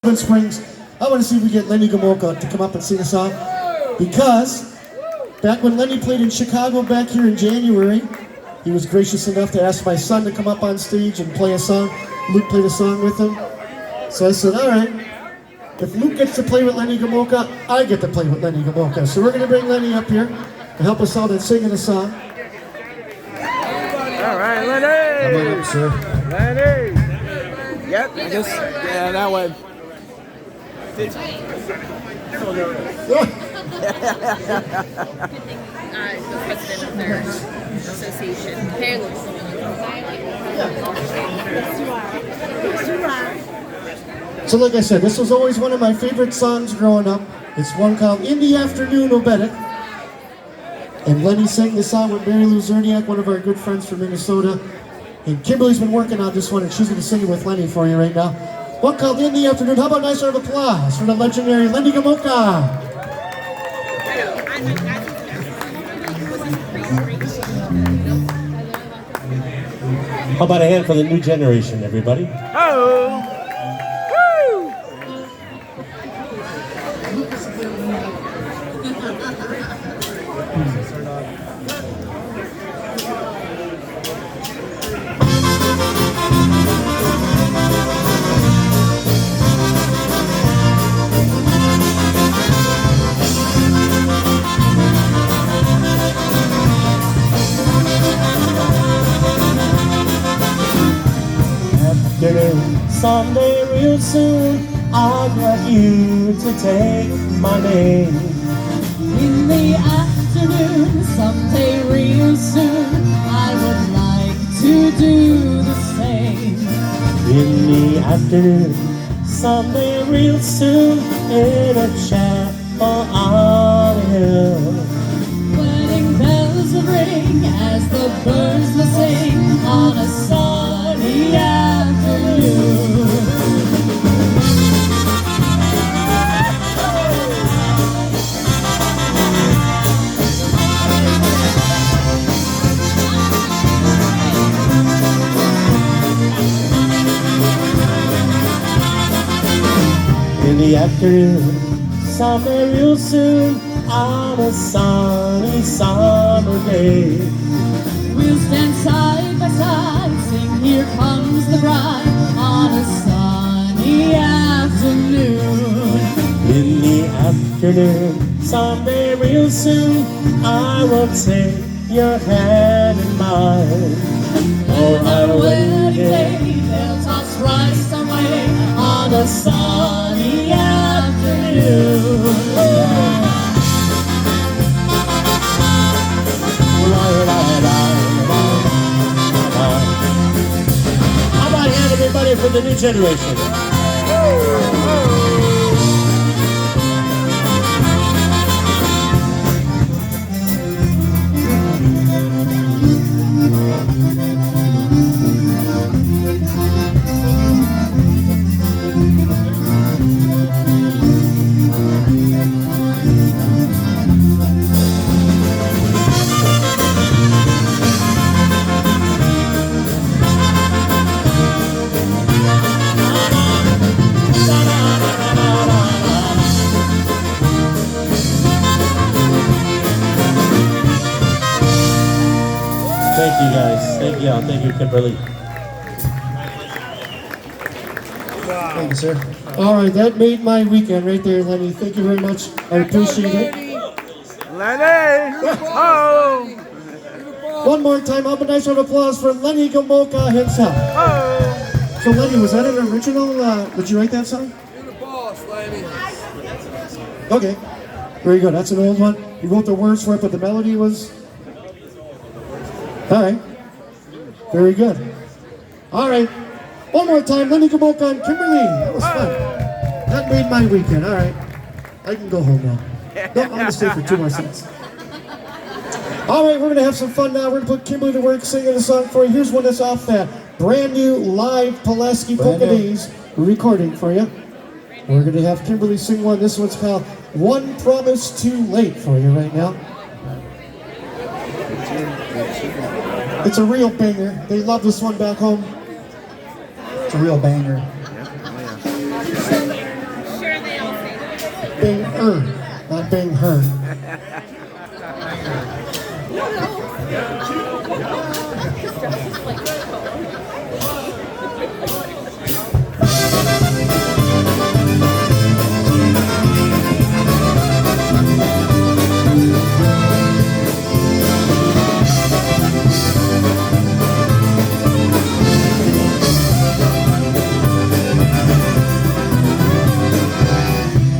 Springs, I want to see if we get Lenny Gomulka to come up and sing a song, because back when Lenny played in Chicago back here in January, he was gracious enough to ask my son to come up on stage and play a song. Luke played a song with him. So I said, all right, if Luke gets to play with Lenny Gomulka, I get to play with Lenny Gomulka. So we're going to bring Lenny up here to help us out in singing a song. All right, Lenny! Come on up, sir. Lenny! Yep, I guess, yeah, that way. The president of their association. Hairless. So like I said, this was always one of my favorite songs growing up. It's one called In the Afternoon, Obedic. And Lenny sang the song with Mary Lou Zerniak, one of our good friends from Minnesota. And Kimberly's been working on this one, and she's going to sing it with Lenny for you right now. One called In the Afternoon. How about a nice round of applause for the legendary Lenny Gomulka? How about a hand for the new generation, everybody? Oh! Woo! Someday real soon I'd like you to take my name. In the afternoon, someday real soon, I would like to do the same. In the afternoon, someday real soon, in a chapel on a hill. Wedding bells will ring as the birds will sing on a sunny afternoon. In the afternoon, someday real soon, on a sunny summer day. We'll stand side by side, sing Here Comes the Bride on a sunny afternoon. In the afternoon, someday real soon, I will take your hand in mine. For our wedding day, they'll toss rice our way on a sunny afternoon. How about a hand, everybody, for the new generation? Thank you, guys. Thank you, Thank you, Kimberly. Thank you, sir. All right, that made my weekend right there, Lenny. Thank you very much. I appreciate it. Lenny! Oh! One more time, how about a nice round of applause for Lenny Gomulka himself. Oh! So Lenny, was that an original, did you write that song? You're the boss, Lenny. Okay, very good. That's an old one. You wrote the words for it, but the melody was... All right, very good. All right, one more time, Lenny Gomulka and Kimberly. That was fun. That made my weekend. All right, I can go home now. No, I'm gonna stay for 2 more seconds. All right, we're gonna have some fun now. We're gonna put Kimberly to work singing a song for you. Here's one that's off that brand new live Pulaski Polka Days recording for you. We're gonna have Kimberly sing one. This one's called One Promise Too Late for you right now. It's a real banger. They love this one back home. It's a real banger. Yeah. Oh, yeah. Bing not Bing her.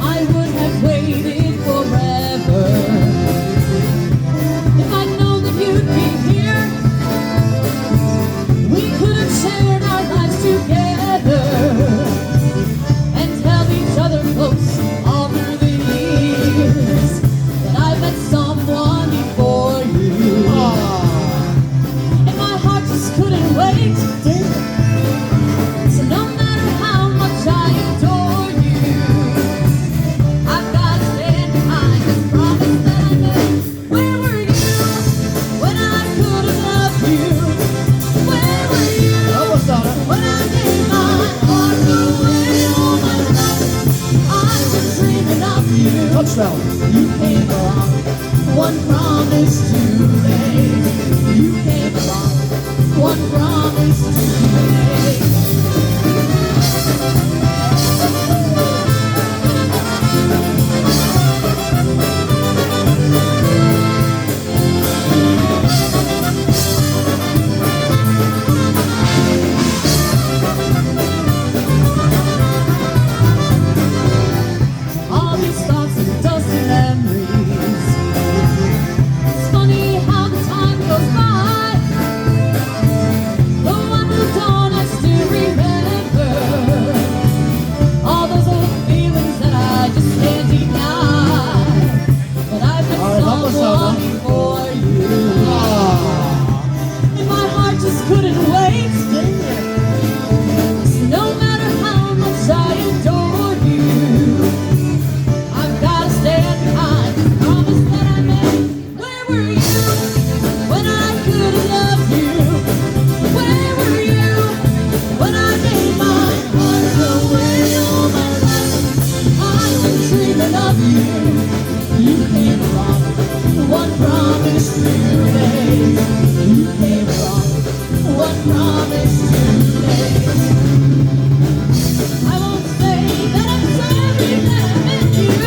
I would have waited forever if I'd known that you'd be here. We could have shared our lives together and held each other close all through the years. But I met someone before you, and my heart just couldn't wait. So no matter how much I adore you, I've got to stand behind this promise that I made. Where were you when I could have loved you? Where were you when I gave my heart away all my life? I've been dreaming of you. Touchdown. You came along, one promise too late. You came along, one promise too late. All these thoughts and dusty memories. It's funny how the time goes by. Though I moved on, I still remember all those old feelings that I just can't deny. But I've been someone before you, and my heart just couldn't wait. So no matter how much I adore you, I've got to stand behind the promise that I made. Where were you when I could have loved you? Where were you when I gave my heart away all my life? I've been dreaming of you. You came along, one promise too late. You came along, one promise too late. I won't say that I'm sorry that I met you.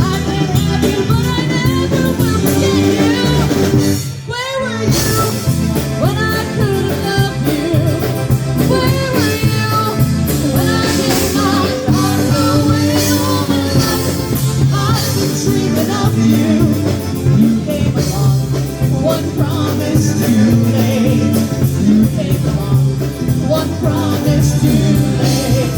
I can't have you, but I never will forget you. Where were you when I could have loved you? Where were you when I gave my heart away all my life? I've been dreaming of you. You came along, one promise too late. You came along, one promise too late.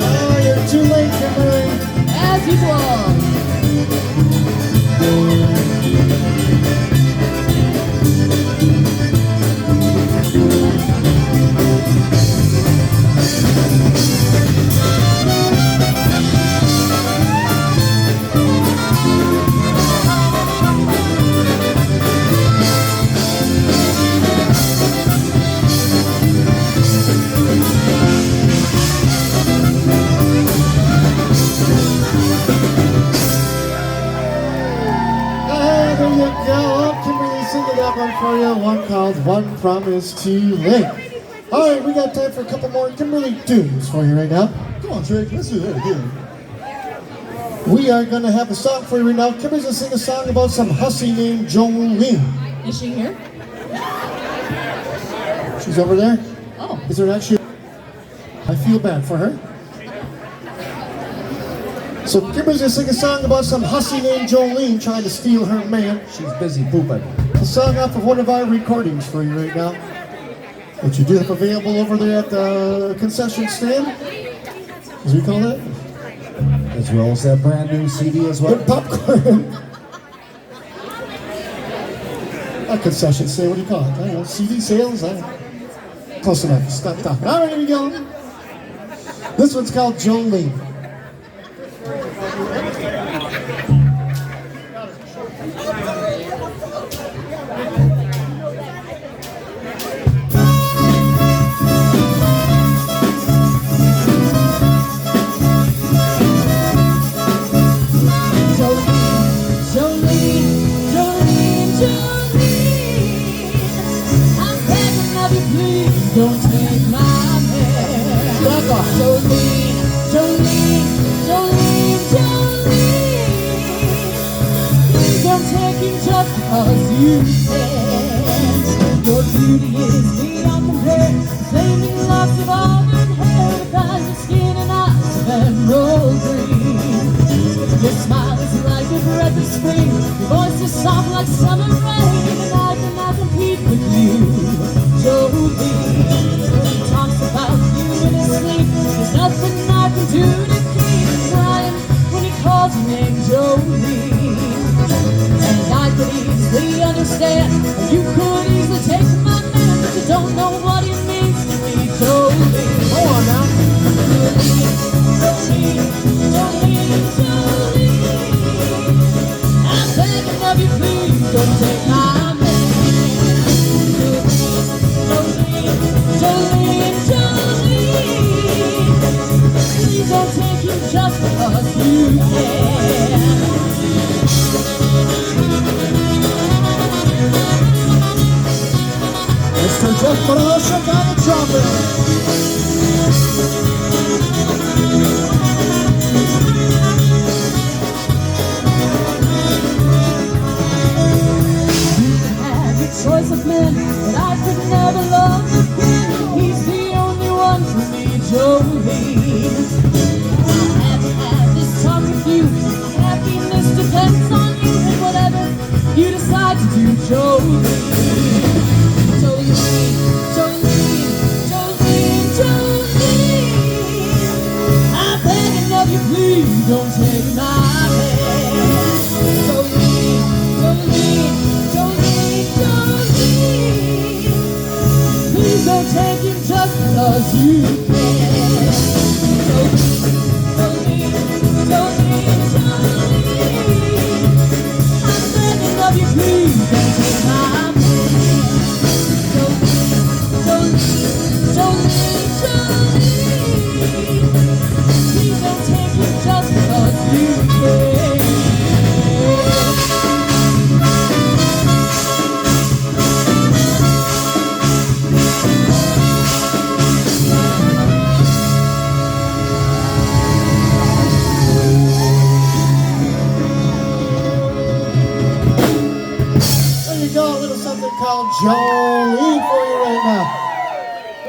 Oh, you're too late, Kimberly. As usual. Ah, there you go. Kimberly singing that one for you. One called One Promise Too Late. All right, we got time for a couple more Kimberly tunes for you right now. Come on, Drake, let's do that again. We are going to have a song for you right now. Kimberly's going to sing a song about some hussy named Jolene. Is she here? She's over there. Oh. Is there actually? I feel bad for her. So Kimberly's gonna sing a song about some hussy named Jolene trying to steal her man. She's busy pooping. A song off of one of our recordings for you right now, which you do have available over there at the concession stand, as we call it. As well as that brand new CD as well. With popcorn. A concession stand, what do you call it? I don't know, CD sales? Close enough, stop talking. All right, here we go. This one's called Jolene. you can. Your beauty is beyond compare. Flaming locks of auburn hair, with eyes of skin and eyes of emerald green. Your smile is like a breath of spring. Your voice is soft like summer rain, and I cannot compete with you, Jolene. He talks about you in his sleep. There's nothing I can do to keep him crying when he calls your name, Jolene. And I could easily understand, or you could easily take my man, but you don't know what he means to me, Jolene. Go on now. Jolene, Jolene, Jolene, Jolene. I'm begging of you, please don't take my man. Jolene, Jolene, Jolene. Please don't take him just because you can. Mr. Jeff Barosha got the trumpet. Have your choice of men, but I could never love again. He's the only one for me, Jolene. I had to have this talk with you. Happiness depends on you, and whatever you decide to do, Jolene. Jolene, Jolene, Jolene, Jolene. I'm begging of you, please don't take my hand. Jolene, Jolene, Jolene, Jolene. Please don't take him just because you can. Jolene, Jolene, Jolene. I'm begging of you, please don't take my hand. Jolene, Jolene, Jolene. Please don't take him just because you can. There you go, a little something called Jolene for you right now.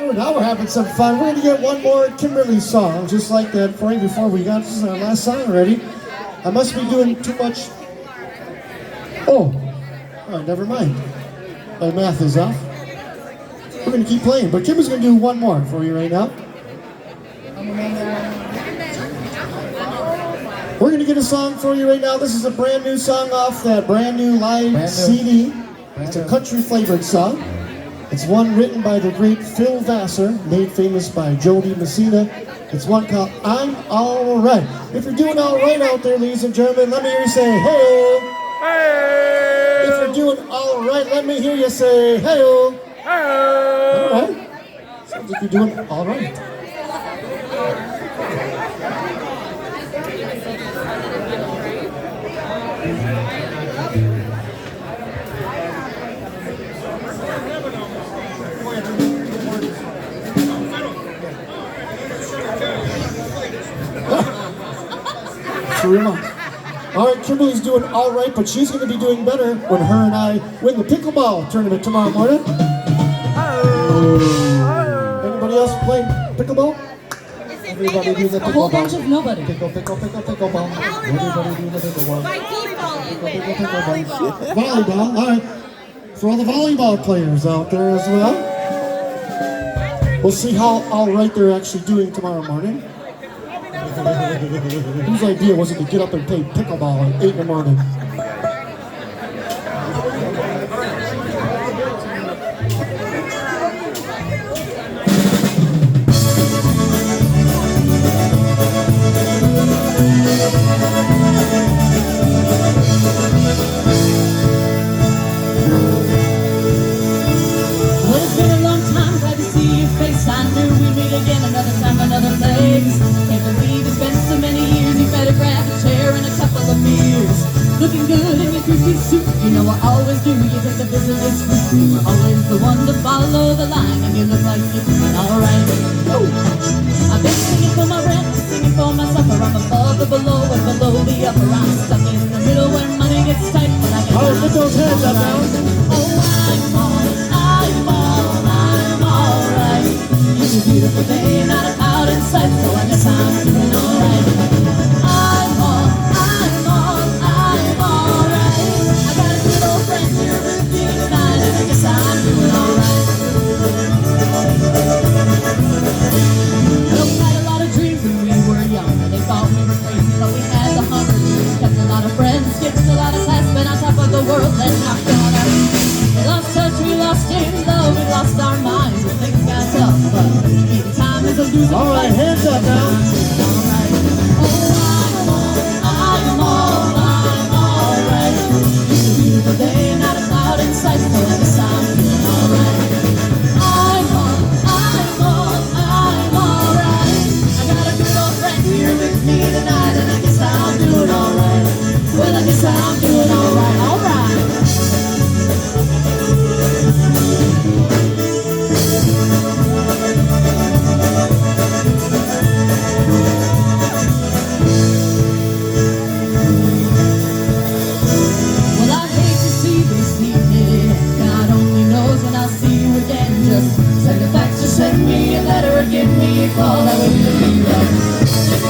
Ooh, now we're having some fun. We're going to get one more Kimberly song, just like that for you before we got, this is our last song already. I must be doing too much. Oh, never mind. My math is off. We're going to keep playing, but Kimberly's going to do one more for you right now. We're going to get a song for you right now. This is a brand new song off that brand new live CD. It's a country flavored song. It's one written by the great Phil Vassar, made famous by Jody Messina. It's one called I'm Alright. If you're doing alright out there, ladies and gentlemen, let me hear you say hey. Hey. If you're doing alright, let me hear you say hey. Hey. Alright. Sounds like you're doing alright. All right, Kimberly's doing all right, but she's going to be doing better when her and I win the pickleball tournament tomorrow morning. Anybody else playing pickleball? Everybody do the A whole pickleball. bunch of nobody. Pickleball. Everybody do the pickleball. By default, you win. Volleyball. Volleyball, all right. For all the volleyball players out there as well. We'll see how all right they're actually doing tomorrow morning. Whose idea was it to get up and play pickleball at 8 in the morning? Well, it's been a long time, glad to see your face. I knew we'd meet again another time, another place. Can't believe it's been so many years. You better grab a chair and a couple of beers. Looking good in your three-piece suit, you know I always do. You take the business with you. You're always the one to follow the line, and you look like you're doing alright. I've been singing for my rent, singing for my supper. I'm above the below and below the upper. I'm stuck in the middle when money gets tight, but I can. All right, put those hands up now. All right, hands up now. I'm alright. It's a beautiful day, not a cloud in sight, so I guess I'm doing alright. I'm alright. I got a good old friend here with me tonight, and I guess I'm doing alright. Well, I guess I'm doing alright, alright. Well, I hate to see this evening. God only knows when I'll see you again. Just send a fax or send me a letter or give me a call. That would really right.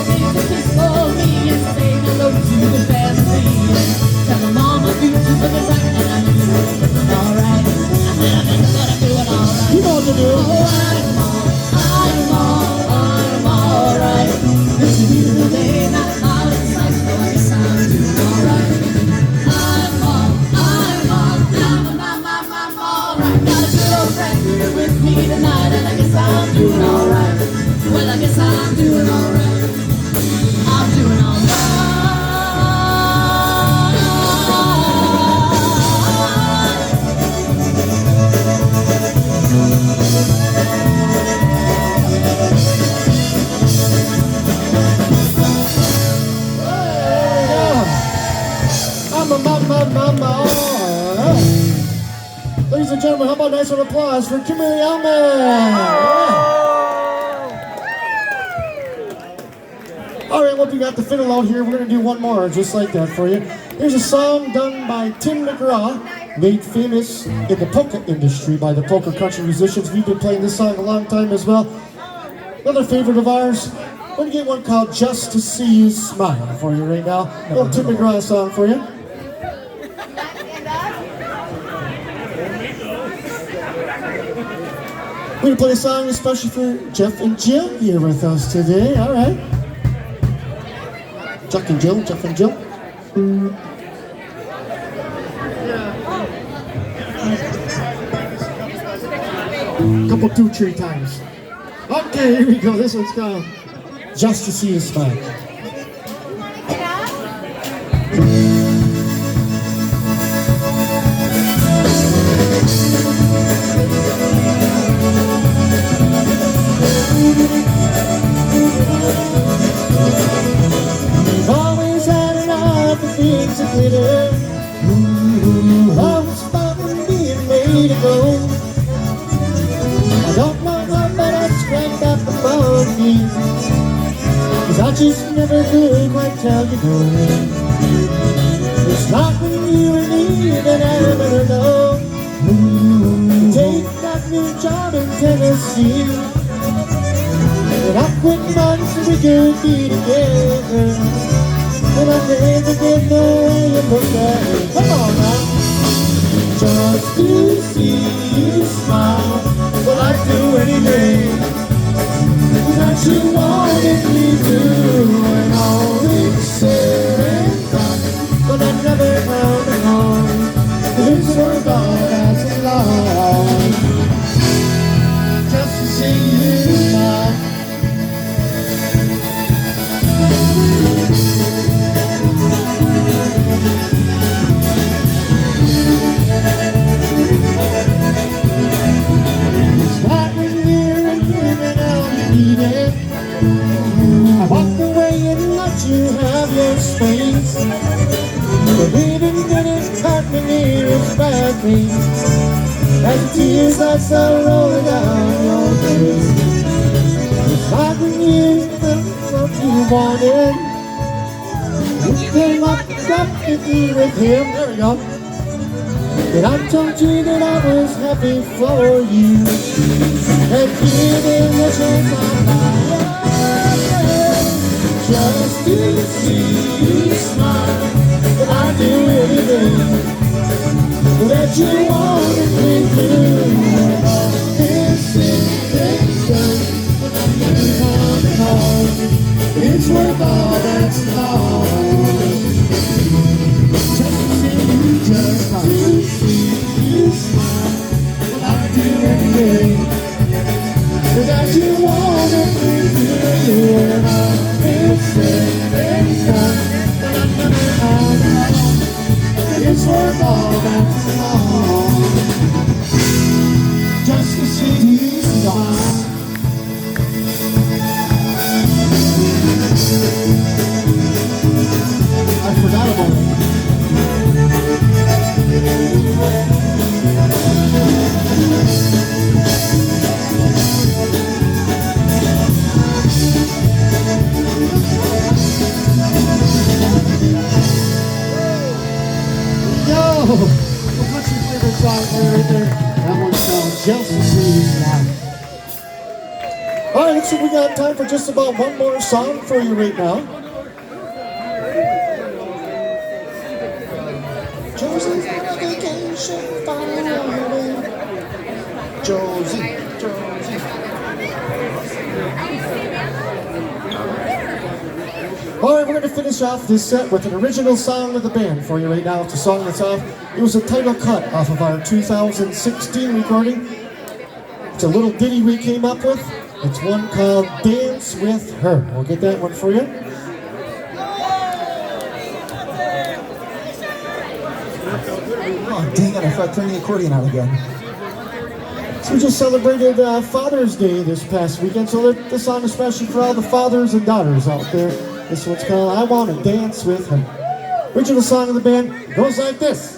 Take a kiss for me and say hello to the family. And tell them all my future's looking bright and I'm doing alright. I said I'm doing alright. You know what to do. I'm alright. It's a beautiful day, not a cloud in sight, so I guess I'm doing alright. I'm alright. Got a good old friend here with me tonight, and I guess I'm doing alright. Well, I guess I'm doing alright. I'm doing alright. Ladies and gentlemen, how about a nice round of applause for Kimberly Alman? All right, well, we got the fiddle out here. We're going to do one more just like that for you. Here's a song done by Tim McGraw, made famous in the polka industry by the polka country musicians. We've been playing this song a long time as well. Another favorite of ours. We're going to get one called Just to See You Smile for you right now. A little Tim McGraw song for you. We're going to play a song especially for Jeff and Jill here with us today. All right. Jeff and Jill. Couple 2-3 times. Okay, here we go. This one's called Just to See You Smile. We've always had enough of things that glitter. Always fun being made to go. I don't know how, but I scraped up above me. 'Cause I just never could quite tell you no. It's like when you were leaving, I never know. Take that new job in Tennessee. And I quit months so we could be together. And I never get the way you look at me. Come on now. Just to see you smile, well, I'd do anything that you wanted me to. And all it's said and done, but I never found it home. This world all that's alone. Just to see you smile. I walked away and let you have your space. But even then it hurt me near as badly as the tears that start rolling down your face. It's like when you felt what you wanted. You came up to be with him. There we go. And I told you that I was happy for you. And giving the chance of my life. Just to see you smile. I'd do anything that you wanted me to. This is done, but I'm never coming home. It's worth all that's lost. Just to see you smile. I'd do anything that you wanted me to. looks like we got time for just about one more song for you right now. Josie's on a vacation, darling. Josie. All right, we're going to finish off this set with an original song of the band for you right now. It's a song that's off. It was a title cut off of our 2016 recording. It's a little ditty we came up with. It's one called Dance With Her. We'll get that one for you. Oh, dang it, I forgot to turn the accordion on again. So we just celebrated Father's Day this past weekend, so this song is especially for all the fathers and daughters out there. This one's called I Want to Dance With Her. Original song of the band goes like this.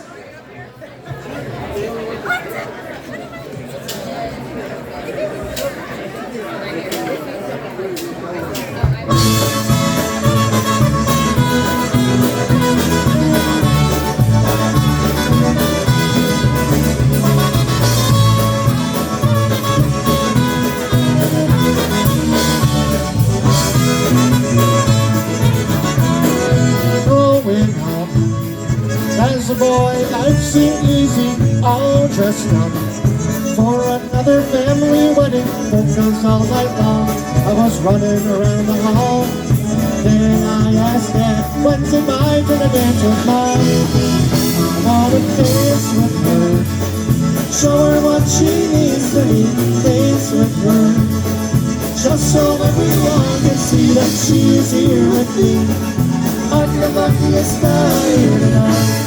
As a boy, life seemed easy, all dressed up for another family wedding. Polkas all night long, I was running around the hall. Then I asked Dad, when's it my turn to dance with Mom? I want to dance with her, show her what she needs to be. Dance with her, just so everyone can see that she's here with me. I'm the luckiest guy here tonight.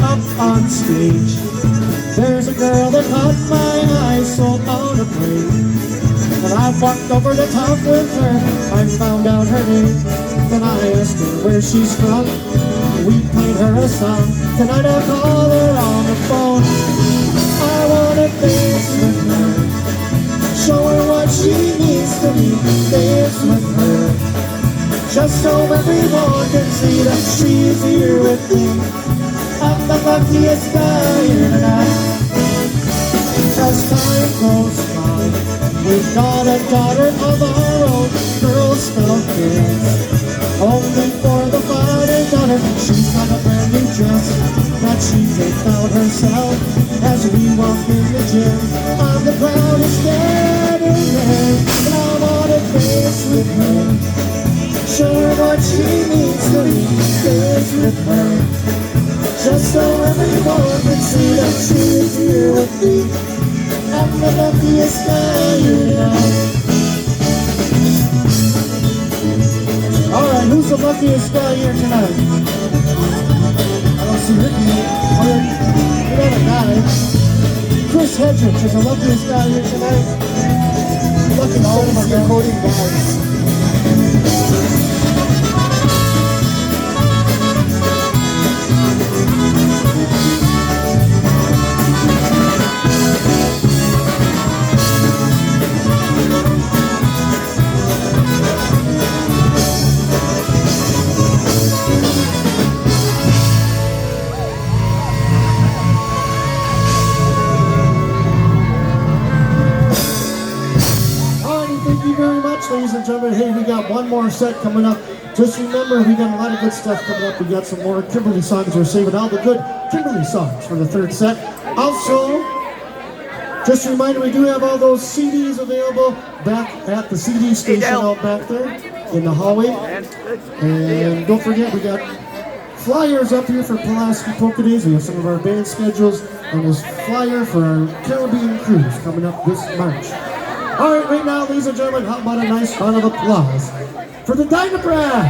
Up on stage, there's a girl that caught my eye so unafraid. When I walked over the top with her, I found out her name. Then I asked her where she's from. We played her a song. Tonight I'll call her on the phone. I wanna dance with her, show her what she needs to be. Dance with her, just so everyone can see that she's here with me. I'm the luckiest guy here tonight. As time goes by, we've got a daughter of our own, Girl Scout kids. Only for the father daughter, she's got a brand new dress that she picked out herself. As we walk in the gym, I'm the proudest dad in there. And I wanna dance with her, show her what she needs to be. Dance with her, just so everyone can see that she's here with me. I'm the luckiest guy here tonight. Alright, who's the luckiest guy here tonight? I don't see Ricky. We got a guy. Chris Hedrick is the luckiest guy here tonight. Lucky son of a gun. Coding guys. Ladies and gentlemen, hey, we got one more set coming up. Just remember, we got a lot of good stuff coming up. We got some more Kimberly songs. We're saving all the good Kimberly songs for the third set. Also, just a reminder, we do have all those CDs available back at the CD station out back there in the hallway. And don't forget, we got flyers up here for Pulaski Polka Days. We have some of our band schedules and this flyer for our Caribbean cruise coming up this March. All right, right now, ladies and gentlemen, how about a nice round of applause for the Dynabrad?